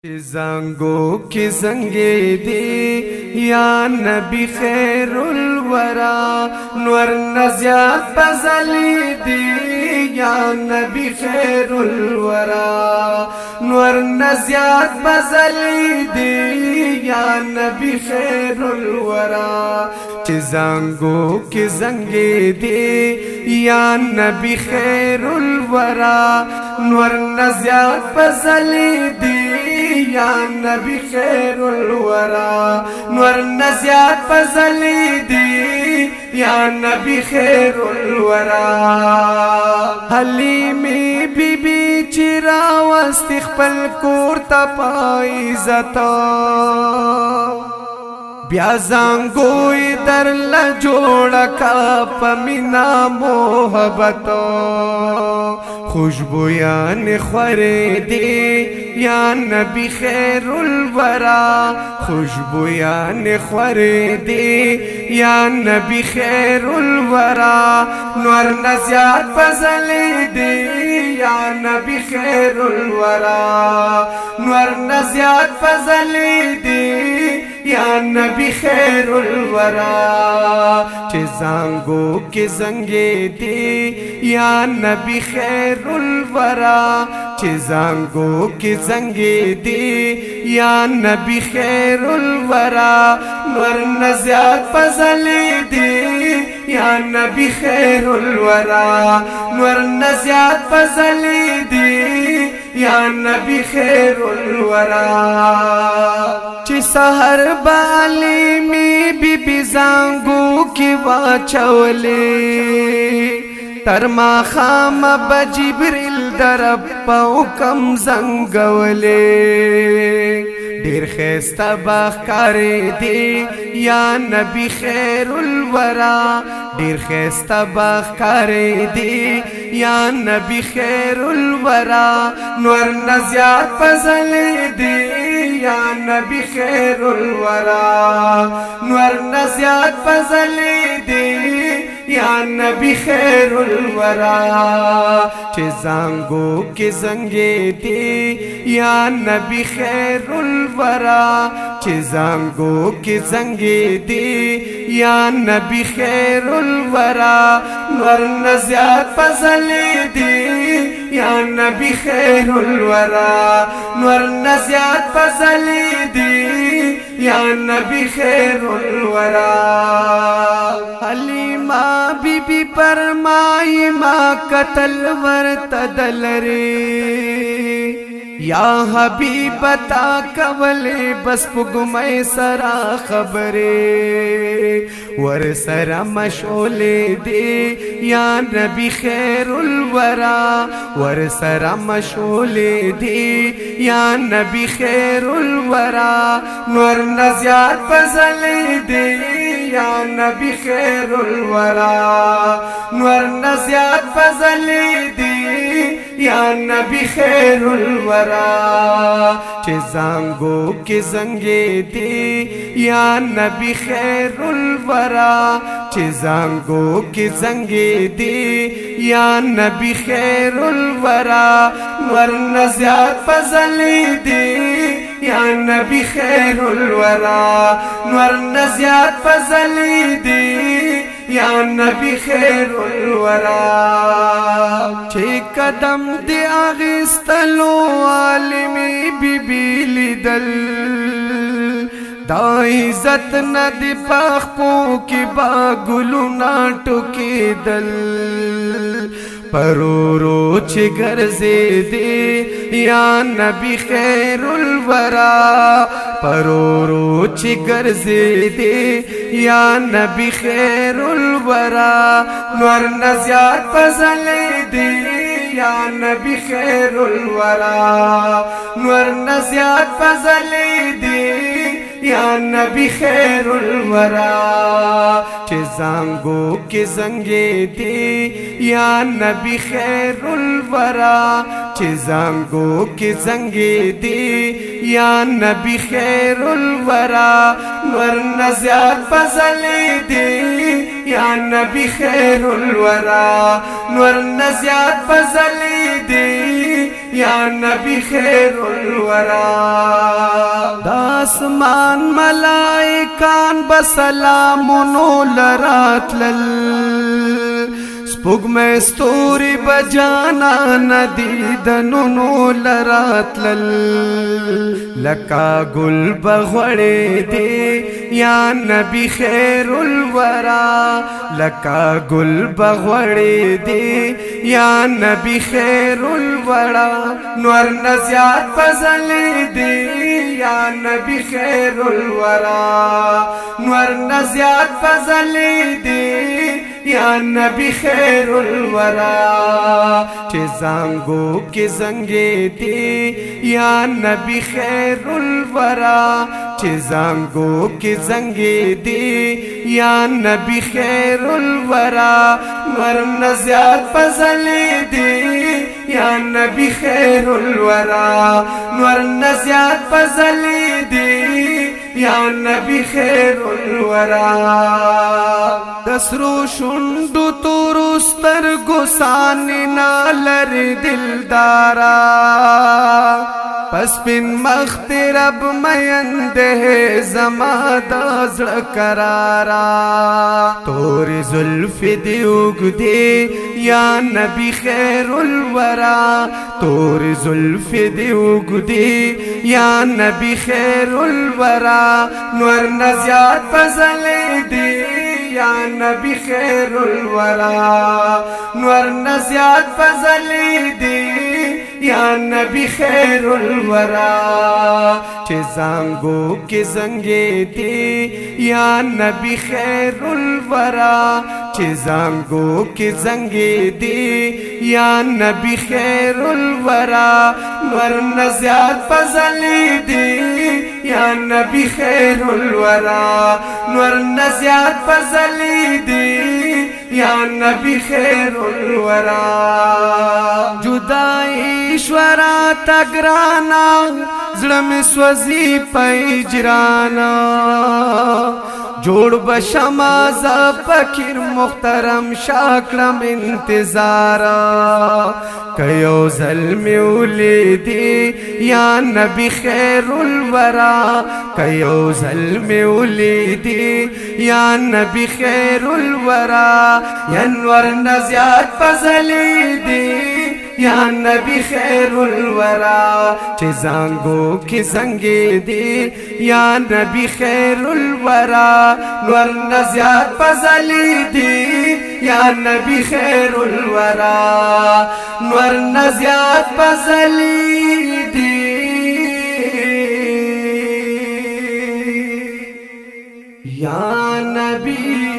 زنگو کی زنگی دی یا نبی خیر الورا نور نزیاد پزلی دی یا نبی خیر الورا نور نزیاد پزلی دی یا نبی خیر الورا چه زنگو کی زنگی دی یا نبی خیر الورا نور نزیاد پزلی دی یا نبی خیر الورا نور نزیاد پزلی دی یا نبی خیر الورا حلیمی بی بی چرا وستی خپل کور تا پایزتا بیا زنگوی در لجوڑا کا پمینا محبتا خوشبویان خوری دی یا نبی خیر الورا خوشبویان خوری دی یا نبی خیر الورا نور نزیاد پزلی دی یا نبی خیر الورا نور نزیاد پزلی دی یا نبی خیر الورا چه زنگو کی زنگی دی یا نبی خیر الورا چه زنگو کی زنگی دی یا نبی خیر الورا نور نزیاد پزلی دی یا نبی خیر الورا نور نزیاد پزلی دی یا نبی خیر الورا چی سحر بالی می بی بی زنگو کی واچولی تر ما خام بجبریل در پاو کم زنگولی دیر خیستا بخکار دی یا نبی خیر الورا دیر خیستا بخکار دی یا نبی خیر الورا نور نزیاد پزلی دی یا نبی خیر الورا نور نزیاد پزلی دی یا نبی خیر الورا چه زنگو کی زنگی دی یا نبی خیر الورا چه زنگو کی زنگی دی یا نبی خیر الورا نور نزیاد پزلی دی یا نبی خیر الورا نور نزیاد پزلی دی یا نبی خیر الورا حلیمہ بی بی پرمائی ما قتل ورتدلری یا حبیبتا کولی بس پگمائی سرا خبری ور سرا مشعولی دی یا نبی خیر الورا ور سرا مشعولی دی یا نبی خیر الورا نور نزیاد پزلی دی یا نبی خیر الورا نور نزیاد پزلی دی یا نبی خیر الورا چه زنگو کی زنگی دی یا نبی خیر الورا چه زنگو کی زنگی دی یا نبی خیر الورا نور نزیاد پزلی دی یا نبی خیر الورا نور نزیاد پزلی دی یا نبی خیر الورا چه قدم دی آغستلو عالمی بی بی لیدل دا عزت ندی پخپو کی باگلو ناٹو کی دل پرورو چه گرزی دی یا نبی خیر الورا پرورو چه گرزی دی یا نبی خیر الورا نور نزیاد پزلی دی یا نبی خیر الورا نور نزیاد پزلی دی یا نبی خیر الورا چه زنگو کی زنگی دی یا نبی خیر الورا چه زنگو کی زنگی دی یا نبی خیر الورا نور نزیاد پزلی دی یا نبی خیر الورا نور نزیاد پزلی دی یا نبی خیر الورا داسمان ملائکان بسلامونو لراتلل سپوږمۍ ستوري بجانا ندیدنونو لراتلل لکا گل بغوڑے دے یا نبی خیر الورا لکا گل بغوڑے دے یا نبی خیر الورا نور نزیات فضلے دے یا نبی خیر الورا نور نزیات فضلے دے یا نبی خیر الورا چه زانگو کی زنگے دے یا نبی خیر الورا چه زانگو کی زنگے دے یا نبی خیر الورا نور نزیات فضلے دے یا نبی خیر الورا نور نزیات فضلے دے یا نبی خیر الورا دسرو شندو تورو سترگو سانی نالر دلدارا پس پن مخت رب مینده زمادا زڑ کرارا توری زلف دیوگ دے یا نبی خیر الورا توری زلف دیوگ دے یا نبی خیر الورا نور نزیات فضلے دے یا نبی خیر الورا نور نزیات فضلے دے یا نبی خیر الورا چه زانگو کی زنگے دے یا نبی خیر الورا چه زانگو کی زنگے دے یا نبی خیر الورا نور نزیات فضلے دے یا نبی خیر الورا نور نزیات فضلے دے یا نبی خیر الورا جدائی شورا تگرانا زڑم سوزی پیجرانا جوڑ بشما ز فقیر محترم شاکرم انتظارا کیو ظلم ولیدی یا نبی خیر الورا کیو ظلم ولیدی یا نبی خیر الورا ینور نزیات فضلی دی یا نبی خیر الورا چه زانگو کی زنگے دی یا نبی خیر الورا نور نزیات فضلی دی یا نبی خیر الورا نور نزیات فضلی دی یا نبی